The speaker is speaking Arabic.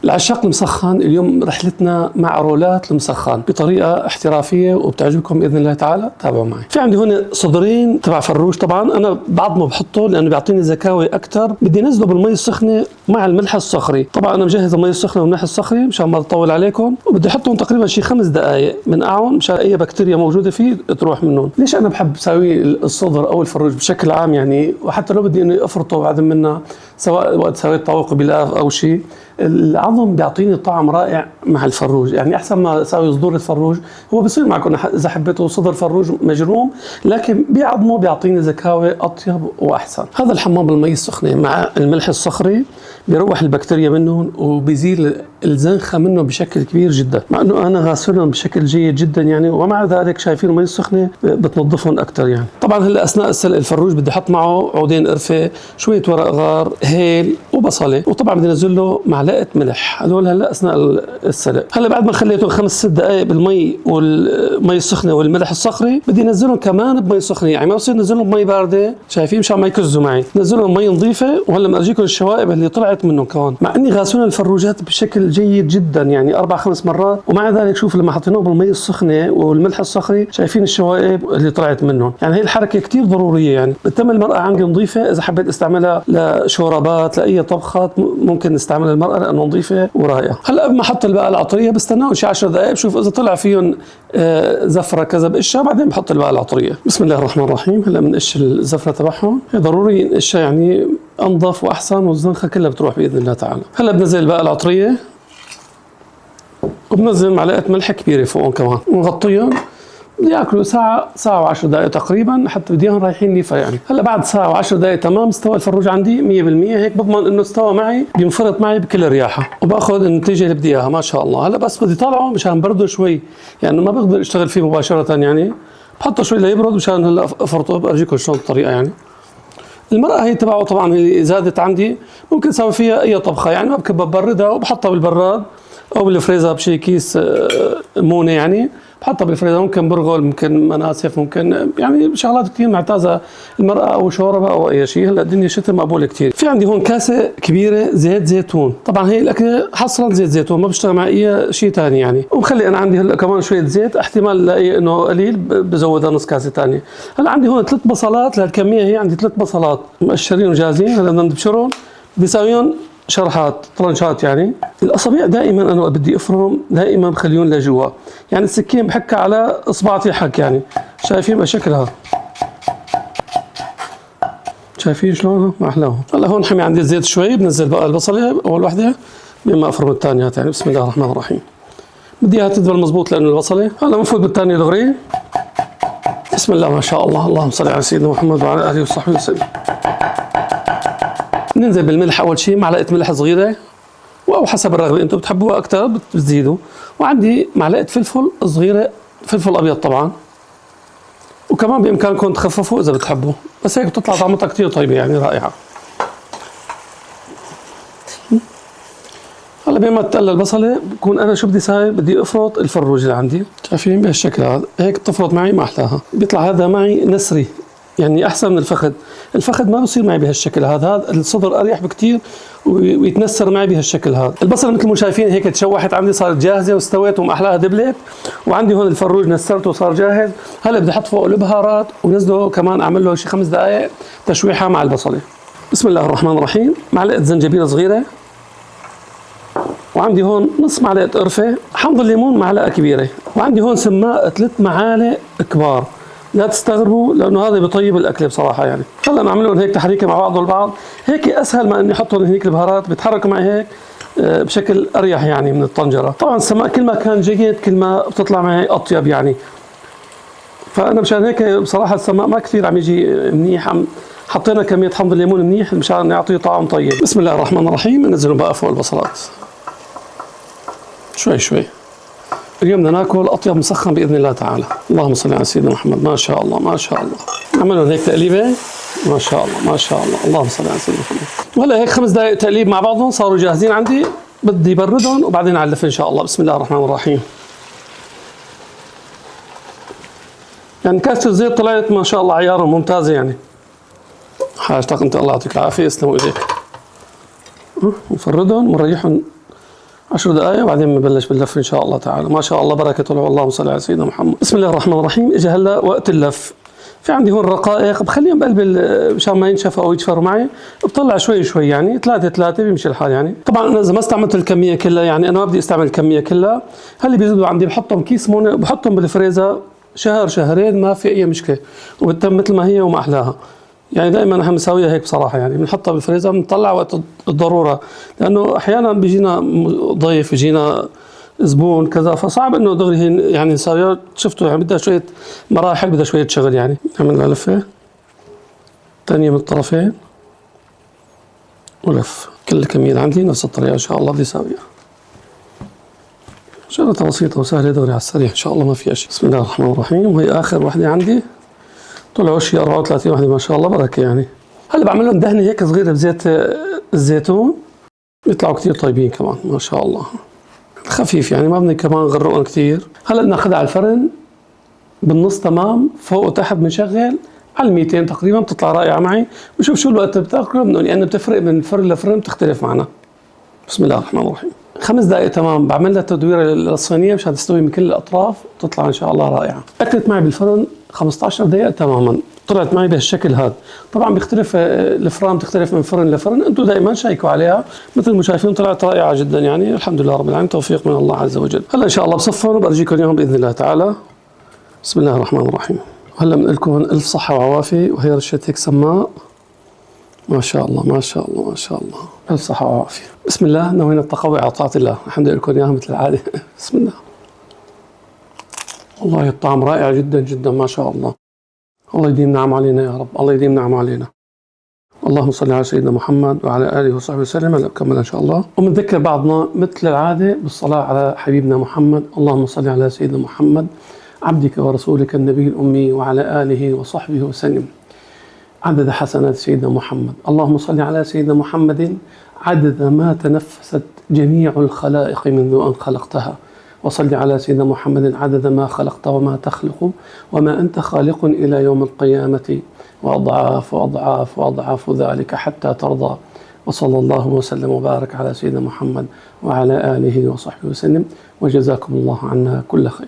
العشاق المسخن، اليوم رحلتنا مع رولات المسخن بطريقة احترافية وبتعجبكم بإذن الله تعالى. تابعوا معي. في عندي هون صدرين تبع فروج، طبعا أنا بعد ما بحطه لأنه بيعطيني زكاوة أكثر بدي نزله بالمي السخنة مع الملح الصخري. طبعا أنا مجهز المي السخنة والملح الصخري مشان ما أطول عليكم، وبدي أحطهم تقريبا شي 5 دقائق من أعون مشان أي بكتيريا موجودة فيه تروح منهم. ليش أنا بحب أسوي الصدر أو الفروج بشكل عام يعني، وحتى لو بدي إني أفرطه بعد منه سواء وقت سويت طواق بلاف أو شيء، العظم بيعطيني طعم رائع مع الفروج. يعني احسن ما اسوي صدور الفروج، هو بصير معكم اذا حبيتوا صدر فروج مجروم، لكن بعظمه بيعطيني زكاوه اطيب واحسن. هذا الحمام بالمي السخنه مع الملح الصخري بيروح البكتيريا منهم وبيزيل الزنخه منه بشكل كبير جدا، مع انه انا غاسلهم بشكل جيد جدا يعني، ومع ذلك شايفين المي السخنه بتنظفهم اكثر يعني. طبعا هلا اثناء سلق الفروج بدي احط معه عودين قرفه، شويه ورق غار، هيل وبصله، وطبعا بدي انزل له معلقه ملح. هذول هلا اثناء السلق. هلا بعد ما خليته 5-6 دقائق بالمي والمي السخنه والملح الصخري، بدي انزلهم كمان بمي سخنه، يعني ما بصير انزلهم بمي بارده، شايفين مشان ما يكزوا معي، نزلهم بمي نظيفه. وهلا بدي الشوائب اللي طلعت منه كمان، مع اني غاسلهم الفروجات بشكل جيد جدا يعني 4-5 مرات، ومع ذلك شوف لما حطيناهم بالمي السخنه والملح الصخري شايفين الشوائب اللي طلعت منهم. يعني هي الحركه كثير ضروريه يعني، بتتم المراه عندي نظيفه. اذا حبيت استعملها لشوربات لاي طبخات ممكن نستعمل المراه لانه نظيفه ورائعه. هلا قبل ما احط البقى العطريه بستناهم شي 10 دقائق بشوف اذا طلع فيهم زفره كذا بقشها، بعدين بحط البقى العطريه. بسم الله الرحمن الرحيم. هلا بنقش الزفره تبعهم، ضروري نقشها يعني انظف واحسن والزنخه كلها بتروح باذن الله تعالى. هلا بنزل البقى العطريه وبنزل معلقه ملح كبيره فوقهم كمان، ونغطيهم. بدي ياكلوا ساعة و10 دقائق تقريبا، حتى بدي اياهم رايحين ليفا يعني. هلا بعد ساعة و10 دقائق تمام استوى الفروج عندي 100%، هيك بضمن انه استوى معي، بينفرط معي بكل ارياحه، وباخذ النتيجة اللي بدي اياها ما شاء الله. هلا بس بدي طلعه مشان برده شوي، يعني ما بقدر اشتغل فيه مباشرة يعني، بحطه شوي ليبرد مشان هلا افرطه. بارجيكم شلون الطريقة يعني. المرقة هي تبعه طبعا هي زادت عندي، ممكن اسوي فيها اي طبخة يعني، ما ببردها وبحطها بالبراد او بالفريزر بشي كيس مونة يعني، بحطها بالفريزر. ممكن برغل، ممكن مناسف، ممكن يعني شغلات كثير معتازه المرأة او شوربه او اي شيء. هلا الدنيا شتاء مقبوله كثير. في عندي هون كاسه كبيره زيت زيتون، طبعا هي الاكله حصرا زيت زيتون، ما بشتغل مع اي شيء ثاني يعني. ومخلي انا عندي هلا كمان شويه زيت، احتمال لاقي انه قليل بزودها نص كاسه ثانيه. هلا عندي هون 3 بصلات لهالكميه، هي عندي 3 بصلات مقشرين وجاهزين. هلا بدنا نبشرهم، بدي اسويهم شرحات طرنشات يعني. الاصابع دائما انا بدي افرم دائما بخليهم لجوا، يعني السكين بحكها على اصبعتي حك يعني، شايفين بشكلها، شايفين شلونها ما احلاهم. هلا هون حمي عندي الزيت شوي، بنزل بقى البصله اول وحده بما افرم الثانيات يعني. بسم الله الرحمن الرحيم. بدي اياها تدبل مضبوط لانه البصله. هلا بنفوت بالثانيه دغري. بسم الله ما شاء الله، اللهم صل على سيدنا محمد وعلى اله وصحبه وسلم. ننزل بالملح اول شيء، معلقه ملح صغيره او حسب الرغبه، انتم بتحبوها اكثر بتزيدوا. وعندي معلقه فلفل صغيره، فلفل ابيض طبعا، وكمان بامكانكم تخففوا اذا بتحبوا، بس هيك بتطلع طعمتها كثير طيبه يعني رائعه. هلا بما تقلى البصله بكون انا شو بدي ساوي، بدي افرط الفروج اللي عندي، شايفين بهالشكل هذا، هيك تفرط معي ما احلاها، بيطلع هذا معي نسري يعني احسن من الفخذ. الفخذ ما بصير معي بهالشكل هذا، الصدر اريح بكثير ويتنسر معي بهالشكل هذا. البصله مثل ما شايفين هيك تشوحت عندي، صارت جاهزه واستوت وما احلاها دبلت. وعندي هون الفروج نسرته وصار جاهز. هلا بدي احط فوق البهارات ونزله كمان، اعمل له شي 5 دقائق تشويحه مع البصله. بسم الله الرحمن الرحيم. معلقه زنجبيل صغيره، وعندي هون نص معلقه قرفه، حمض الليمون معلقه كبيره، وعندي هون سماق 3 معالق كبار. لا تستغربوا لانه هذا بيطيب الاكله بصراحه يعني. هلا نعملهم هيك تحريكه مع بعضهم البعض، هيك اسهل ما اني احطهم هيك البهارات، بيتحركوا معي هيك بشكل اريح يعني من الطنجره. طبعا السماق كل ما كان جيد كل ما بتطلع معي اطيب يعني، فانا مشان هيك بصراحه السماق ما كثير عم يجي منيح، حطينا كميه حمض الليمون منيح مشان يعطيه طعم طيب. بسم الله الرحمن الرحيم. ننزلهم بقى فوق البصلات شوي شوي. اليوم بدنا ناكل اطيب مسخن باذن الله تعالى. اللهم صل على سيدنا محمد. ما شاء الله ما شاء الله. نعملهم هيك تقليبه ما شاء الله ما شاء الله. اللهم صل على سيدنا محمد. وهلا هيك 5 دقائق تقليب مع بعضهم صاروا جاهزين عندي، بدي بردهم وبعدين اعلف ان شاء الله. بسم الله الرحمن الرحيم. يعني كاسه الزيت طلعت ما شاء الله عيارها ممتازه يعني. حاجتك انت، الله يعطيك العافيه، يسلموا ايديك. نفردهم ونريحهم 10 دقائق وبعدين بنبلش باللف ان شاء الله تعالى. ما شاء الله بركة الله، اللهم صل على سيدنا محمد. بسم الله الرحمن الرحيم. اجى هلا وقت اللف. في عندي هون رقائق بخليهم بقلب مشان ما ينشفوا او يجفروا معي، بطلع شوي شوي يعني 3 بيمشي الحال يعني. طبعا انا اذا ما استعملت الكميه كلها، يعني انا ما بدي استعمل الكميه كلها، هل بيزيدوا عندي بحطهم كيس مونه، بحطهم بالفريزر شهر شهرين ما في اي مشكله، وبتتم مثل ما هي وما احلاها. يعني دائما احنا بنسويها هيك بصراحه، يعني بنحطها بالفريزر بنطلع وقت الضروره، لانه احيانا بيجينا ضيف، بيجينا زبون كذا، فصعب انه دغري هي يعني نسويها. شفتوا يعني بدها شويه مراحل، بدها شويه شغل يعني. نعمل لها لفه ثانيه من الطرفين ولف. كل الكميه عندي نفس الطريقه ان شاء الله بدي اسويها. شغلة بسيطة وسهلة دغري على السريع ان شاء الله ما في شيء. بسم الله الرحمن الرحيم. وهي اخر وحده عندي، طلعوا شيء 34 وحده ما شاء الله بركه يعني. هلا بعمل لهم دهنه هيك صغيره بزيت الزيتون، بيطلعوا كثير طيبين كمان ما شاء الله. خفيف يعني ما بدنا كمان نغرقهم كثير. هلا بناخذها على الفرن بالنص تمام، فوق وتحت بنشغل على 200 تقريبا، بتطلع رائعه معي. بشوف شو الوقت بتاكله لانه بتفرق من فرن لفرن، بتختلف معنا. بسم الله الرحمن الرحيم. 5 دقائق تمام. بعمل لها تدويره للصينيه مشان تستوي من كل الاطراف، تطلع ان شاء الله رائعه. اكلت معي بالفرن 15 دقيقه تماما، طلعت معي بهالشكل هذا. طبعا بيختلف الفرن، بتختلف من فرن لفرن، انتم دائما شيكوا عليها. مثل ما شايفين طلعت رائعه جدا يعني. الحمد لله رب العالمين، توفيق من الله عز وجل. هلا ان شاء الله بصفهم وبرجيكم اياهم باذن الله تعالى. بسم الله الرحمن الرحيم. وهلا بنقول لكم الف صحه وعافيه، وهي رشه هيك سماء. ما شاء الله ما شاء الله ما شاء الله، الف صحه وعافيه. بسم الله. نوينا التقوي على طاعه الله. الحمد لله لكم اياها مثل العاده. بسم الله. والله الطعم رائع جدا جدا ما شاء الله. الله يديم نعم علينا يا رب، الله يديم نعم علينا. اللهم صل على سيدنا محمد وعلى اله وصحبه وسلم. هلا نكمل ان شاء الله، وبنذكر بعضنا مثل العاده بالصلاه على حبيبنا محمد. اللهم صل على سيدنا محمد عبدك ورسولك النبي الامي وعلى اله وصحبه وسلم عدد حسنات سيدنا محمد. اللهم صل على سيدنا محمد عدد ما تنفست جميع الخلائق منذ ان خلقتها، وصل على سيدنا محمد عدد ما خلقت وما تخلق وما أنت خالق إلى يوم القيامة، وأضعاف وأضعاف وأضعاف ذلك حتى ترضى. وصلى الله وسلم وبارك على سيدنا محمد وعلى آله وصحبه وسلم، وجزاكم الله عنا كل خير.